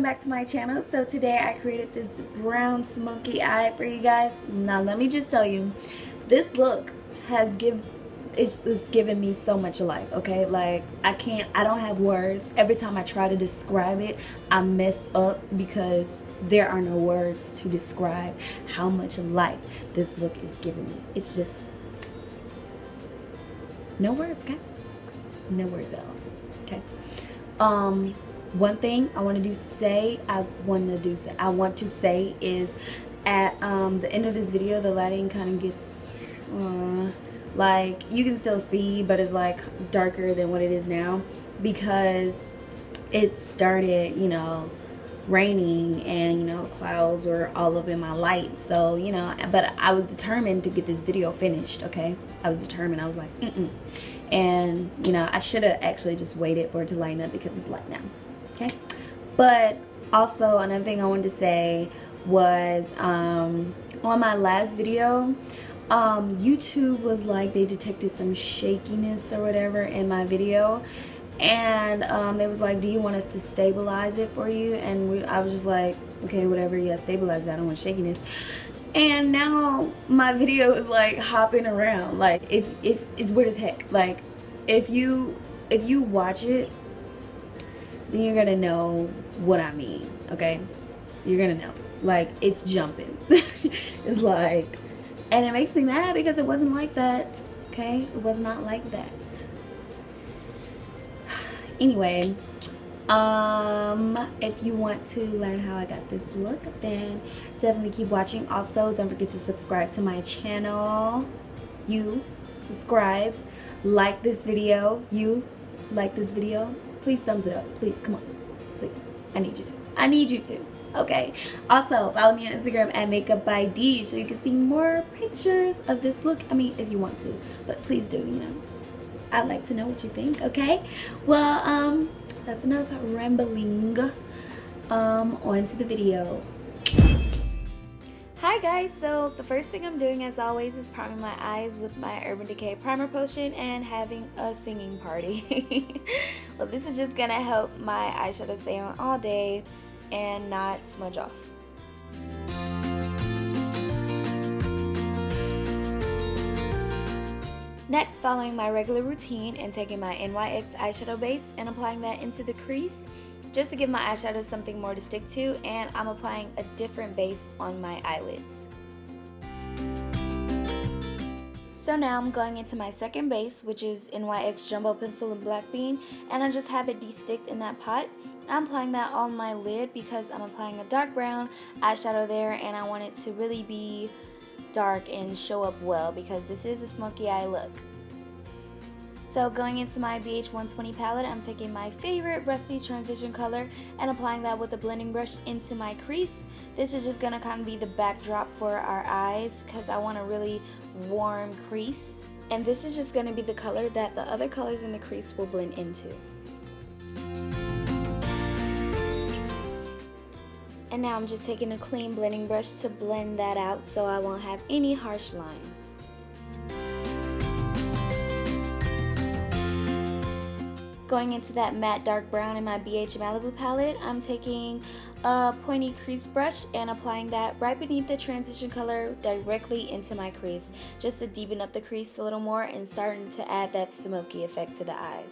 back to my channel. So today I created this brown smoky eye for you guys. Now let me just tell you, this look has it's given me so much life, okay? Like I don't have words. Every time I try to describe it, I mess up because there are no words to describe how much life this look is giving me. It's just no words, okay? No words at all, okay? One thing I want to say is at the end of this video, the lighting kind of gets like you can still see, but it's like darker than what it is now because it started, you know, raining and, you know, clouds were all up in my light. So, you know, but I was determined to get this video finished, okay? I was determined. I was like, and, you know, I should have actually just waited for it to lighten up because it's light now, okay? But also another thing I wanted to say was on my last video, YouTube was like they detected some shakiness or whatever in my video, and they was like, do you want us to stabilize it for you? And I was just like, okay, whatever, yeah, stabilize it, I don't want shakiness. And now my video is like hopping around, like if it's weird as heck. Like if you watch it, then you're gonna know what I mean, okay? You're gonna know, like it's jumping. It's like, and it makes me mad because it wasn't like that, okay? It was not like that. Anyway, if you want to learn how I got this look, then definitely keep watching. Also, don't forget to subscribe to my channel. You subscribe, like this video. You like this video. Please thumbs it up. Please, come on. Please, I need you to. I need you to. Okay. Also, follow me on Instagram at Makeup by D so you can see more pictures of this look. I mean, if you want to, but please do. You know, I'd like to know what you think. Okay. Well, that's enough rambling. On to the video. Hi guys, so the first thing I'm doing as always is priming my eyes with my Urban Decay primer potion and having a singing party. Well, this is just gonna help my eyeshadow stay on all day and not smudge off. Next, following my regular routine and taking my NYX Eyeshadow Base and applying that into the crease just to give my eyeshadow something more to stick to, and I'm applying a different base on my eyelids. So now I'm going into my second base, which is NYX Jumbo Pencil in Black Bean, and I just have it de-sticked in that pot. I'm applying that on my lid because I'm applying a dark brown eyeshadow there, and I want it to really be dark and show up well because this is a smoky eye look. So going into my BH120 palette, I'm taking my favorite Rusty transition color and applying that with a blending brush into my crease. This is just going to kind of be the backdrop for our eyes because I want a really warm crease. And this is just going to be the color that the other colors in the crease will blend into. And now I'm just taking a clean blending brush to blend that out so I won't have any harsh lines. Going into that matte dark brown in my BH Malibu palette, I'm taking a pointy crease brush and applying that right beneath the transition color directly into my crease, just to deepen up the crease a little more and starting to add that smoky effect to the eyes.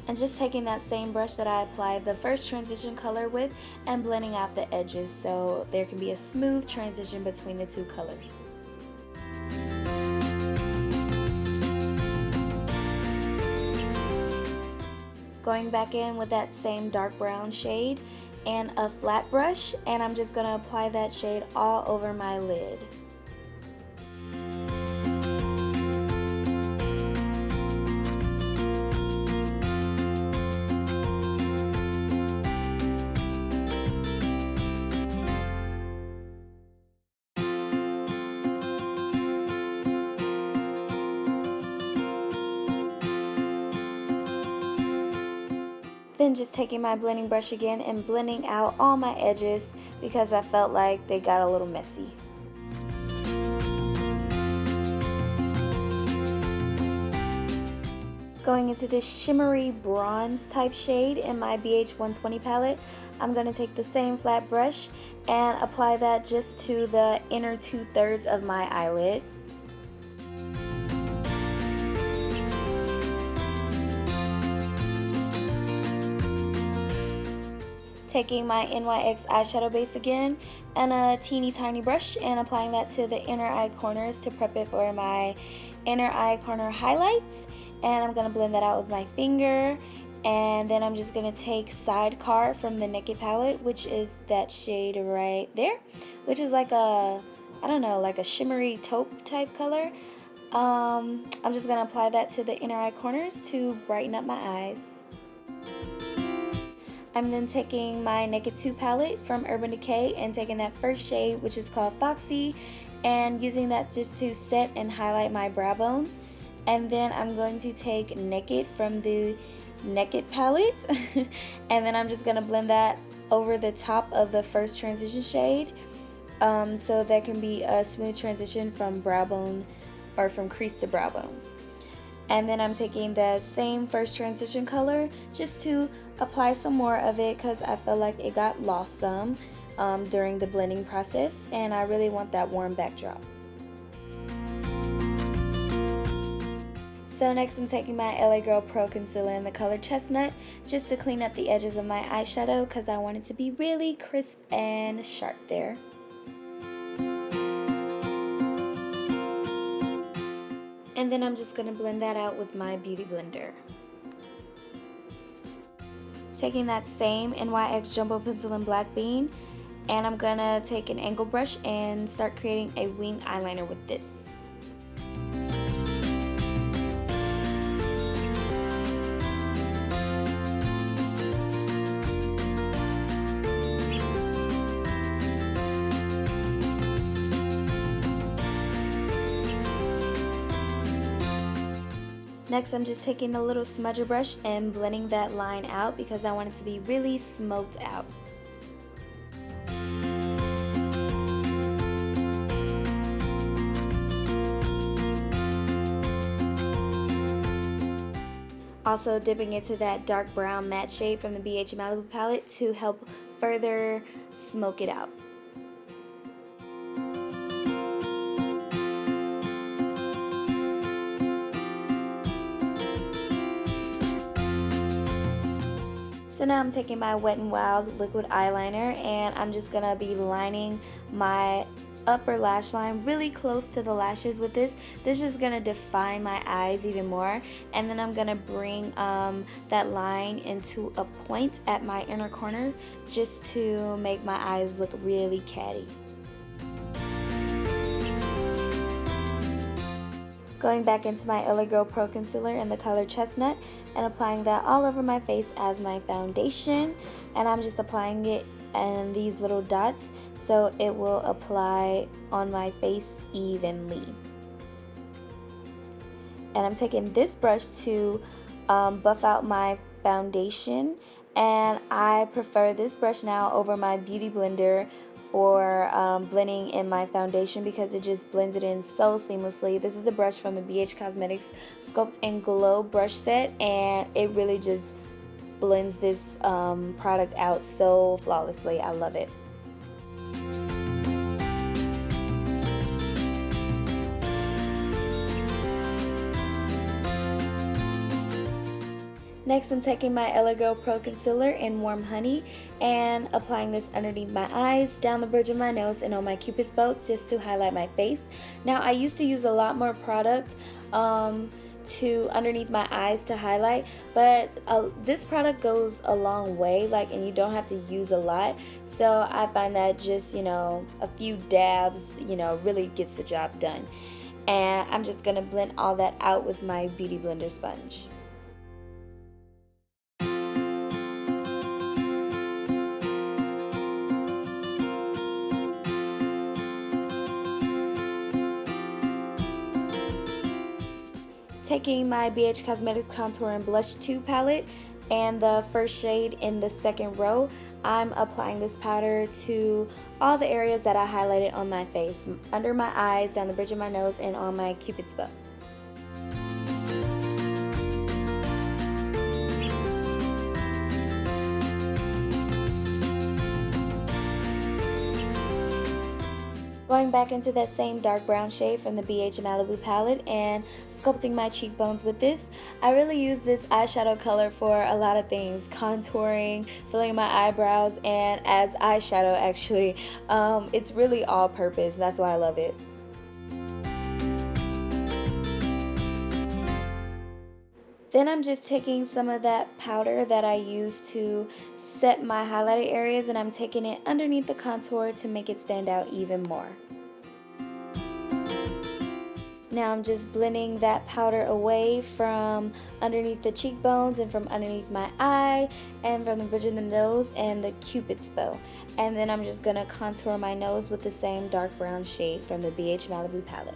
And just taking that same brush that I applied the first transition color with and blending out the edges so there can be a smooth transition between the two colors. Going back in with that same dark brown shade and a flat brush, and I'm just going to apply that shade all over my lid. Then just taking my blending brush again and blending out all my edges because I felt like they got a little messy. Going into this shimmery bronze type shade in my BH 120 palette, I'm going to take the same flat brush and apply that just to the inner 2/3 of my eyelid. Taking my NYX Eyeshadow Base again and a teeny tiny brush and applying that to the inner eye corners to prep it for my inner eye corner highlights. And I'm going to blend that out with my finger. And then I'm just going to take Sidecar from the Naked palette, which is that shade right there, which is like a, I don't know, like a shimmery taupe type color. I'm just going to apply that to the inner eye corners to brighten up my eyes. I'm then taking my Naked 2 palette from Urban Decay and taking that first shade, which is called Foxy, and using that just to set and highlight my brow bone. And then I'm going to take Naked from the Naked palette and then I'm just going to blend that over the top of the first transition shade, so there can be a smooth transition from brow bone or from crease to brow bone. And then I'm taking the same first transition color just to apply some more of it because I feel like it got lost some during the blending process, and I really want that warm backdrop. So next I'm taking my LA Girl Pro Concealer in the color Chestnut just to clean up the edges of my eyeshadow because I want it to be really crisp and sharp there. And then I'm just going to blend that out with my Beauty Blender. Taking that same NYX Jumbo Pencil in Black Bean, and I'm going to take an angle brush and start creating a winged eyeliner with this. Next, I'm just taking a little smudger brush and blending that line out because I want it to be really smoked out. Also dipping into that dark brown matte shade from the BH Malibu palette to help further smoke it out. So now I'm taking my Wet n Wild liquid eyeliner and I'm just going to be lining my upper lash line really close to the lashes with this. This is going to define my eyes even more, and then I'm going to bring that line into a point at my inner corner just to make my eyes look really catty. Going back into my LA Girl Pro Concealer in the color Chestnut and applying that all over my face as my foundation, and I'm just applying it in these little dots so it will apply on my face evenly. And I'm taking this brush to buff out my foundation, and I prefer this brush now over my Beauty Blender for blending in my foundation because it just blends it in so seamlessly. This is a brush from the BH Cosmetics Sculpt and Glow brush set, and it really just blends this product out so flawlessly. I love it. Next, I'm taking my LA Girl Pro Concealer in Warm Honey and applying this underneath my eyes, down the bridge of my nose, and on my Cupid's bow just to highlight my face. Now, I used to use a lot more product to underneath my eyes to highlight, but this product goes a long way, and you don't have to use a lot. So I find that just, a few dabs, really gets the job done. And I'm just gonna blend all that out with my Beauty Blender sponge. Taking my BH Cosmetics Contour and Blush 2 palette and the first shade in the second row, I'm applying this powder to all the areas that I highlighted on my face, under my eyes, down the bridge of my nose, and on my Cupid's bow. Going back into that same dark brown shade from the BH Malibu palette and sculpting my cheekbones with this. I really use this eyeshadow color for a lot of things: contouring, filling my eyebrows, and as eyeshadow actually. It's really all purpose. That's why I love it. Then I'm just taking some of that powder that I used to set my highlighted areas, and I'm taking it underneath the contour to make it stand out even more. Now I'm just blending that powder away from underneath the cheekbones and from underneath my eye and from the bridge of the nose and the Cupid's bow. And then I'm just going to contour my nose with the same dark brown shade from the BH Malibu palette.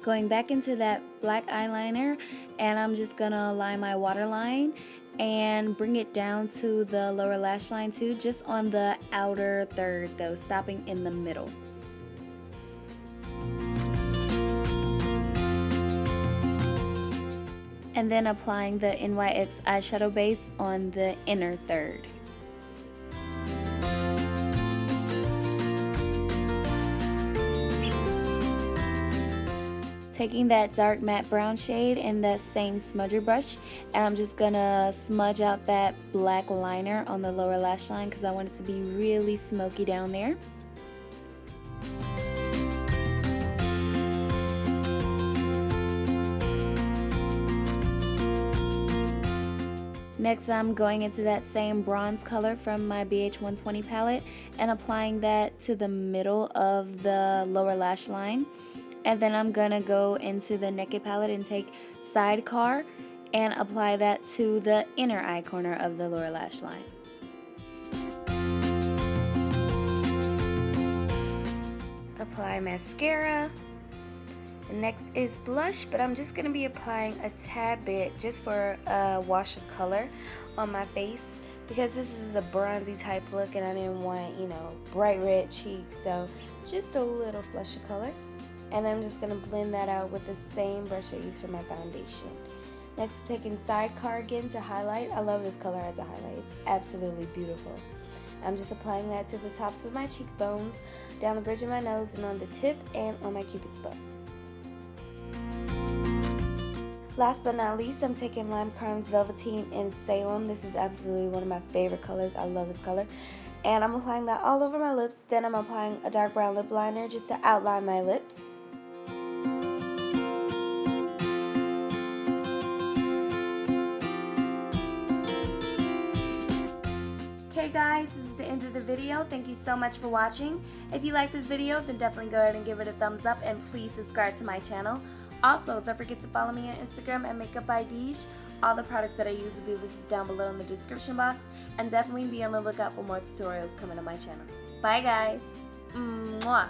Going back into that black eyeliner, and I'm just gonna line my waterline and bring it down to the lower lash line too, just on the outer third though, stopping in the middle. And then applying the NYX Eyeshadow Base on the inner third. Taking that dark matte brown shade in that same smudger brush, and I'm just gonna smudge out that black liner on the lower lash line because I want it to be really smoky down there. Next, I'm going into that same bronze color from my BH 120 palette and applying that to the middle of the lower lash line. And then I'm gonna go into the Naked palette and take Sidecar and apply that to the inner eye corner of the lower lash line. Apply mascara. Next is blush, but I'm just gonna be applying a tad bit just for a wash of color on my face because this is a bronzy type look and I didn't want, you know, bright red cheeks, so just a little flush of color. And I'm just going to blend that out with the same brush I used for my foundation. Next, taking Sidecar again to highlight. I love this color as a highlight. It's absolutely beautiful. I'm just applying that to the tops of my cheekbones, down the bridge of my nose, and on the tip, and on my Cupid's bow. Last but not least, I'm taking Lime Crime's Velveteen in Salem. This is absolutely one of my favorite colors. I love this color. And I'm applying that all over my lips. Then I'm applying a dark brown lip liner just to outline my lips. Okay guys, this is the end of the video. Thank you so much for watching. If you like this video, then definitely go ahead and give it a thumbs up and please subscribe to my channel. Also, don't forget to follow me on Instagram at Makeup by Deej. All the products that I use will be listed down below in the description box, and definitely be on the lookout for more tutorials coming on my channel. Bye guys. Mwah.